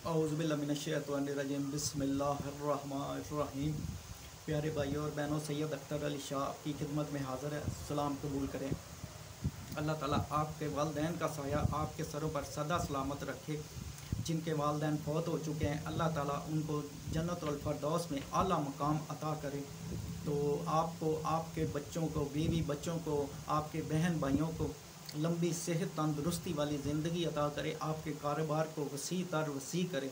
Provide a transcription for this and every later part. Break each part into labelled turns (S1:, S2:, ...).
S1: औज़ुबिल्लाहिमिनश्शैतानिर्रजीम बिस्मिल्लाहिर्रहमानिर्रहीम। प्यारे भाइयों और बहनों, सैयद अख्तर अली शाह की खिदमत में हाज़िर है। सलाम कबूल करें। अल्लाह ताला आपके वालदैन का साया आपके सरों पर सदा सलामत रखे। जिनके वालदैन फौत हो चुके हैं, अल्लाह ताला उनको जन्नतुल फरदौस में आला मकाम अता करे। तो आपको, आपके बच्चों को, बीवी बच्चों को, आपके बहन भाइयों को लंबी सेहत तंदुरुस्ती वाली ज़िंदगी अता करे, आपके कारोबार को वसी तर वसी करे।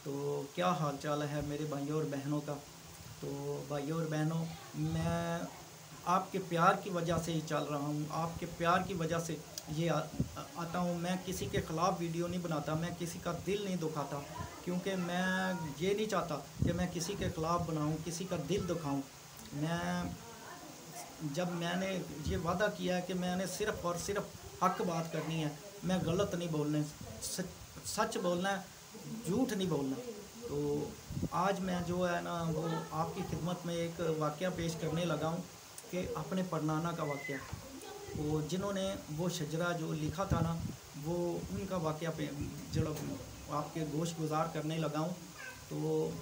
S1: तो क्या हाल चाल है मेरे भाइयों और बहनों का। तो भाइयों और बहनों, मैं आपके प्यार की वजह से ही चल रहा हूँ, आपके प्यार की वजह से ये आता हूँ। मैं किसी के ख़िलाफ़ वीडियो नहीं बनाता, मैं किसी का दिल नहीं दुखाता, क्योंकि मैं ये नहीं चाहता कि मैं किसी के ख़िलाफ़ बनाऊँ, किसी का दिल दुखाऊँ। जब मैंने ये वादा किया है कि मैंने सिर्फ़ और सिर्फ हक बात करनी है, मैं गलत नहीं बोलना, सच बोलना है, झूठ नहीं बोलना। तो आज मैं जो है ना वो आपकी खिदमत में एक वाक़या पेश करने लगा हूँ कि अपने परनाना का वाक़या। वो जिन्होंने वो शजरा जो लिखा था ना, वो उनका वाक़या पे जो आपके गोश गुजार करने लगा हूँ। तो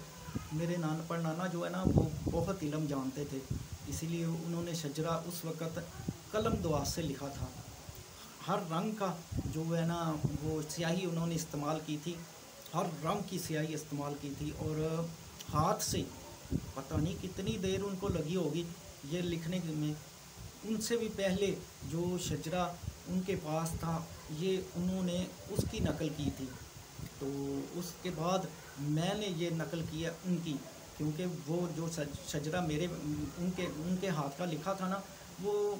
S1: मेरे परनाना जो है ना वो बहुत इल्म जानते थे, इसीलिए उन्होंने शजरा उस वक़्त कलम दुआ से लिखा था। हर रंग का जो है ना वो स्याही उन्होंने इस्तेमाल की थी, हर रंग की स्याही इस्तेमाल की थी, और हाथ से पता नहीं कितनी देर उनको लगी होगी ये लिखने में। उनसे भी पहले जो शजरा उनके पास था, ये उन्होंने उसकी नकल की थी। तो उसके बाद मैंने ये नकल किया उनकी, क्योंकि वो जो शजरा मेरे उनके उनके हाथ का लिखा था ना, वो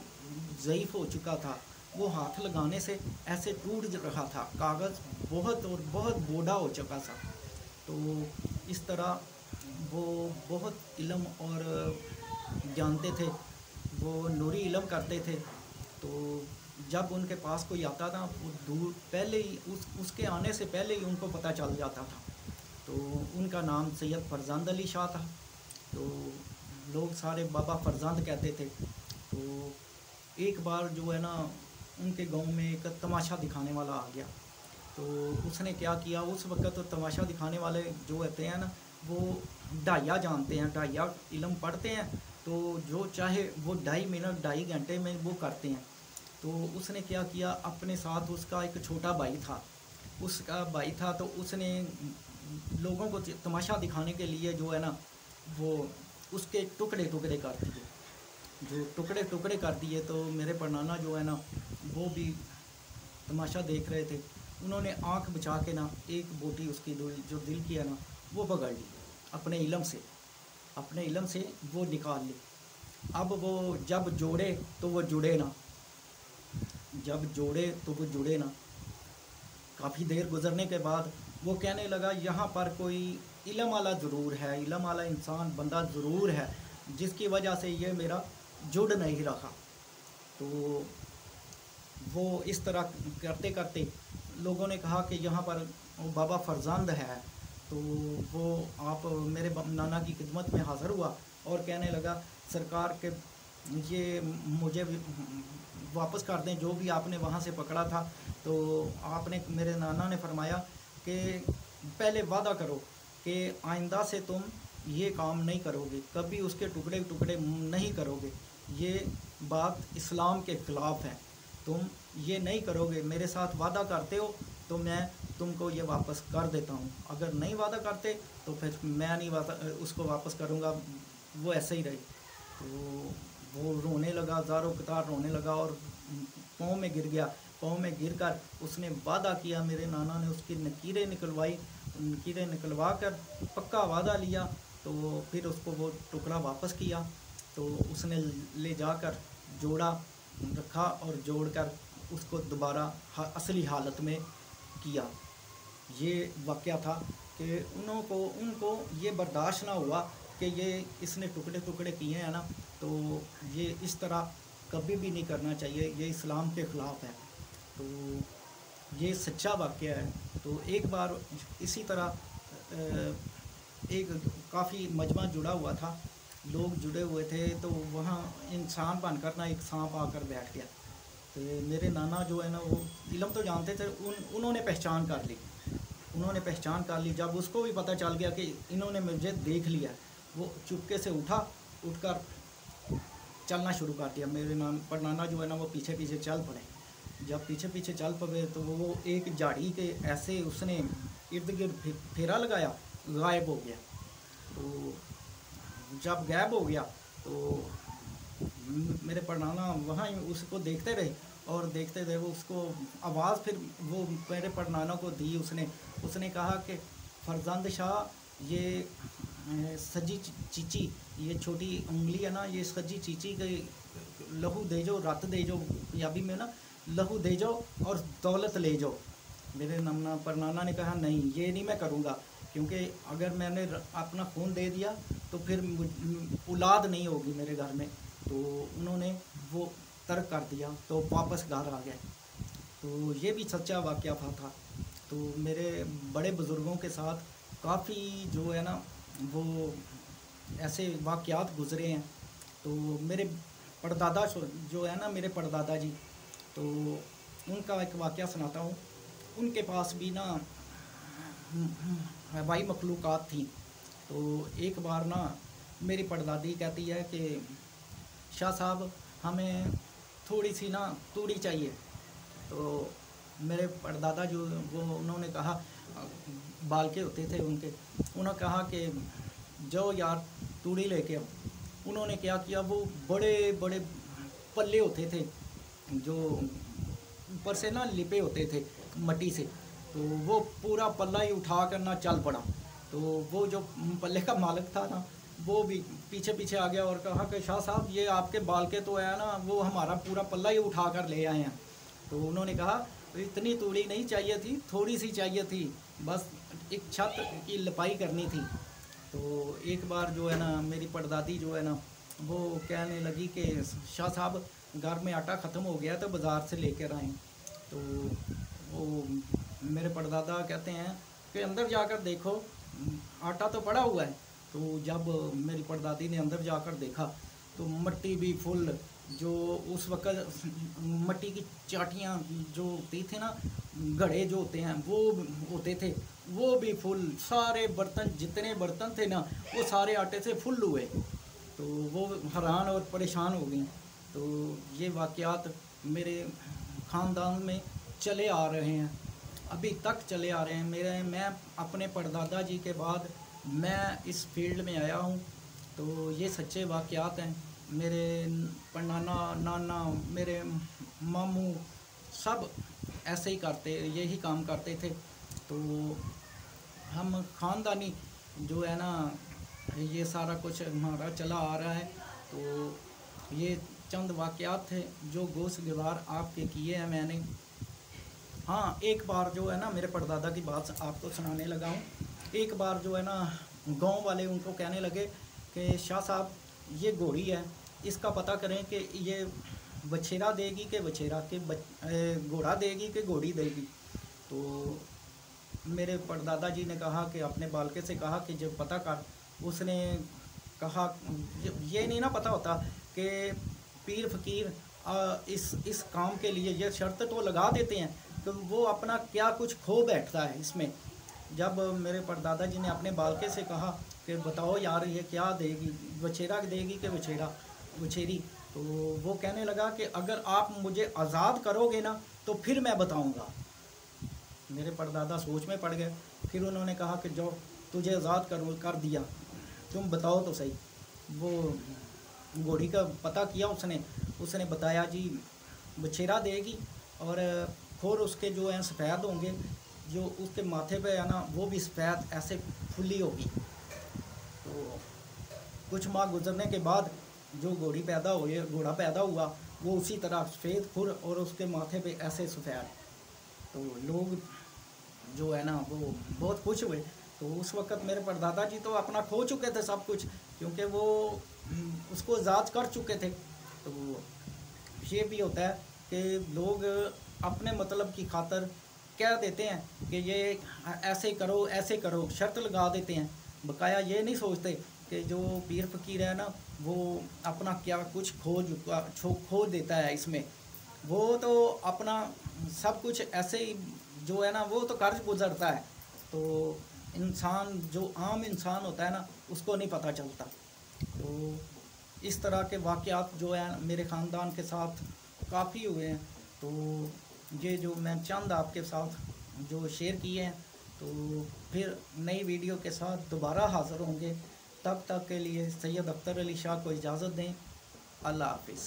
S1: ज़ईफ़ हो चुका था। वो हाथ लगाने से ऐसे टूट रहा था, कागज़ बहुत और बहुत बूढ़ा हो चुका था। तो इस तरह वो बहुत इल्म और जानते थे, वो नूरी इल्म करते थे। तो जब उनके पास कोई आता था, वो दूर पहले ही उसके आने से पहले ही उनको पता चल जाता था। तो उनका नाम सैयद फरजंद अली शाह था। तो लोग सारे बाबा फरजंद कहते थे। तो एक बार जो है ना उनके गांव में एक तमाशा दिखाने वाला आ गया। तो उसने क्या किया, उस वक्त तो तमाशा दिखाने वाले जो होते हैं ना, वो ढाइया जानते हैं, ढाइया इल्म पढ़ते हैं। तो जो चाहे वो 2.5 मिनट 2.5 घंटे में वो करते हैं। तो उसने क्या किया, अपने साथ उसका एक छोटा भाई था, तो उसने लोगों को तमाशा दिखाने के लिए जो है ना वो उसके टुकड़े टुकड़े कर दिए। जो टुकड़े टुकड़े कर दिए, तो मेरे परनाना जो है ना वो भी तमाशा देख रहे थे। उन्होंने आंख बचा के ना एक बोटी उसकी जो दिल की है ना वो पकड़ ली, अपने इलम से वो निकाल ली। अब वो जब जोड़े तो वो जुड़े ना, काफ़ी देर गुजरने के बाद वो कहने लगा, यहाँ पर कोई इल्म वाला ज़रूर है, इल्म वाला इंसान बंदा ज़रूर है, जिसकी वजह से ये मेरा जुड़ नहीं रहा। तो वो इस तरह करते करते लोगों ने कहा कि यहाँ पर बाबा फरजंद है। तो वो आप मेरे नाना की खिदमत में हाज़िर हुआ और कहने लगा, सरकार के ये मुझे वापस कर दें जो भी आपने वहाँ से पकड़ा था। तो आपने, मेरे नाना ने फरमाया कि पहले वादा करो कि आइंदा से तुम ये काम नहीं करोगे, कभी उसके टुकड़े टुकड़े नहीं करोगे। ये बात इस्लाम के ख़िलाफ़ है, तुम ये नहीं करोगे। मेरे साथ वादा करते हो तो मैं तुमको ये वापस कर देता हूँ, अगर नहीं वादा करते तो फिर मैं नहीं उसको वापस करूँगा, वो ऐसे ही रहे। तो वो रोने लगा, ज़ारो कतार रोने लगा और पाँव में गिर गया। पाँव में गिरकर उसने वादा किया, मेरे नाना ने उसकी नकीरें निकलवा कर पक्का वादा लिया। तो फिर उसको वो टुकड़ा वापस किया। तो उसने ले जाकर जोड़ा, रखा और जोड़कर उसको दोबारा असली हालत में किया। ये वाक़या था कि उनको ये बर्दाश्त ना हुआ कि ये इसने टुकड़े टुकड़े किए हैं ना, तो ये इस तरह कभी भी नहीं करना चाहिए, ये इस्लाम के ख़िलाफ़ है। तो ये सच्चा वाक़या है। तो एक बार इसी तरह एक काफ़ी मजमा जुड़ा हुआ था, लोग जुड़े हुए थे, तो वहाँ इंसान बनकर ना एक सांप आकर बैठ गया। तो मेरे नाना जो है ना वो इल्म तो जानते थे, उन्होंने पहचान कर ली। उन्होंने पहचान कर ली। जब उसको भी पता चल गया कि इन्होंने मुझे देख लिया, वो चुपके से उठकर चलना शुरू कर दिया। मेरे परनाना जो है ना वो पीछे पीछे चल पड़े। जब पीछे पीछे चल पड़े तो वो एक झाड़ी के ऐसे उसने इर्द गिर्द फेरा लगाया, गायब हो गया। तो जब गायब हो गया तो मेरे परनाना वहाँ ही उसको देखते रहे और देखते रहे। वो उसको आवाज़ फिर वो मेरे परनाना को दी। उसने कहा कि फरजंद शाह, ये सजी चीची, ये छोटी उंगली है ना, ये सजी चीची के लहू दे जो, रत दे जो, पंजाबी में ना लहू दे जाओ और दौलत ले जाओ। मेरे परनाना ने कहा नहीं, ये नहीं मैं करूँगा, क्योंकि अगर मैंने अपना खून दे दिया तो फिर औलाद नहीं होगी मेरे घर में। तो उन्होंने वो तर्क कर दिया, तो वापस घर आ गए। तो ये भी सच्चा वाक़या था। तो मेरे बड़े बुज़ुर्गों के साथ काफ़ी जो है ना वो ऐसे वाक़यात गुज़रे हैं। तो मेरे परदादा जो है ना, मेरे परदादा जी, तो उनका एक वाक़या सुनाता हूँ। उनके पास भी ना हवाई मखलूक़ात थी। तो एक बार ना मेरी परदादी कहती है कि शाह साहब, हमें थोड़ी सी ना तूड़ी चाहिए। तो मेरे परदादा जो उन्होंने कहा, बालके होते थे उनके, उन्होंने कहा कि जाओ यार तूड़ी लेके आओ। उन्होंने क्या किया, वो बड़े बड़े पल्ले होते थे जो ऊपर से ना लिपे होते थे मट्टी से, तो वो पूरा पल्ला ही उठा कर ना चल पड़ा। तो वो जो पल्ले का मालिक था ना, वो भी पीछे पीछे आ गया और कहा कि शाह साहब, ये आपके बालके तो है ना, वो हमारा पूरा पल्ला ही उठा कर ले आए हैं। तो उन्होंने कहा इतनी तूड़ी नहीं चाहिए थी, थोड़ी सी चाहिए थी, बस एक छत की लिपाई करनी थी। तो एक बार जो है ना मेरी परदादी जो है ना वो कहने लगी कि शाह साहब, घर में आटा ख़त्म हो गया तो बाज़ार से लेकर आए। तो वो मेरे परदादा कहते हैं कि अंदर जाकर देखो, आटा तो पड़ा हुआ है। तो जब मेरी परदादी ने अंदर जाकर देखा तो मट्टी भी फुल, जो उस वक़्त मट्टी की चाटियाँ जो होती थी ना, घड़े जो होते हैं वो होते थे, वो भी फुल, सारे बर्तन जितने बर्तन थे ना वो सारे आटे से फुल हुए। तो वो हैरान और परेशान हो गई। तो ये वाक़यात मेरे ख़ानदान में चले आ रहे हैं, अभी तक चले आ रहे हैं। मैं अपने परदादा जी के बाद मैं इस फील्ड में आया हूँ। तो ये सच्चे वाक़यात हैं। मेरे परनाना, नाना, मेरे मामू सब ऐसे ही यही काम करते थे। तो हम ख़ानदानी जो है ना, ये सारा कुछ हमारा चला आ रहा है। तो ये चंद वाक़यात थे जो गोशगवार आपके किए हैं मैंने। हाँ, एक बार जो है ना मेरे परदादा की बात आपको सुनाने लगा हूँ। एक बार जो है ना गांव वाले उनको कहने लगे कि शाह साहब, ये घोड़ी है, इसका पता करें कि ये बछेरा देगी कि बछेरा के घोड़ा देगी कि घोड़ी देगी। तो मेरे परदादा जी ने कहा कि अपने बालके से कहा कि जब पता कर। उसने कहा, ये नहीं ना पता होता कि पीर फ़कीर इस काम के लिए ये शर्त तो लगा देते हैं कि वो अपना क्या कुछ खो बैठता है इसमें। जब मेरे परदादा जी ने अपने बालके से कहा कि बताओ यार, ये क्या देगी, बछेरा देगी कि बछेरी, तो वो कहने लगा कि अगर आप मुझे आज़ाद करोगे ना तो फिर मैं बताऊंगा। मेरे परदादा सोच में पड़ गए। फिर उन्होंने कहा कि जो तुझे आज़ाद कर दिया, तुम बताओ तो सही। वो घोड़ी का पता किया उसने बताया जी बछेरा देगी, और खोर उसके जो हैं सफ़ेद होंगे, जो उसके माथे पे है ना वो भी सफ़ेद ऐसे फुली होगी। तो कुछ माह गुजरने के बाद जो घोड़ा पैदा हुआ वो उसी तरह सफ़ेद खुर और उसके माथे पे ऐसे सफ़ेद। तो लोग जो है ना वो बहुत खुश हुए। तो उस वक़्त मेरे परदादा जी तो अपना खो चुके थे सब कुछ, क्योंकि वो उसको आज़ाद कर चुके थे। तो ये भी होता है कि लोग अपने मतलब की खातर कह देते हैं कि ये ऐसे करो, शर्त लगा देते हैं। बकाया ये नहीं सोचते कि जो पीर फ़कीर है ना वो अपना क्या कुछ खो देता है इसमें। वो तो अपना सब कुछ ऐसे ही जो है ना वो तो कर्ज गुजरता है। तो इंसान जो आम इंसान होता है ना, उसको नहीं पता चलता। तो इस तरह के वाक़यात जो हैं मेरे ख़ानदान के साथ काफ़ी हुए हैं। तो ये जो मैं चंद आपके साथ जो शेयर किए हैं, तो फिर नई वीडियो के साथ दोबारा हाज़िर होंगे। तब तक के लिए सैयद अख्तर अली शाह को इजाज़त दें। अल्लाह हाफ़िज़।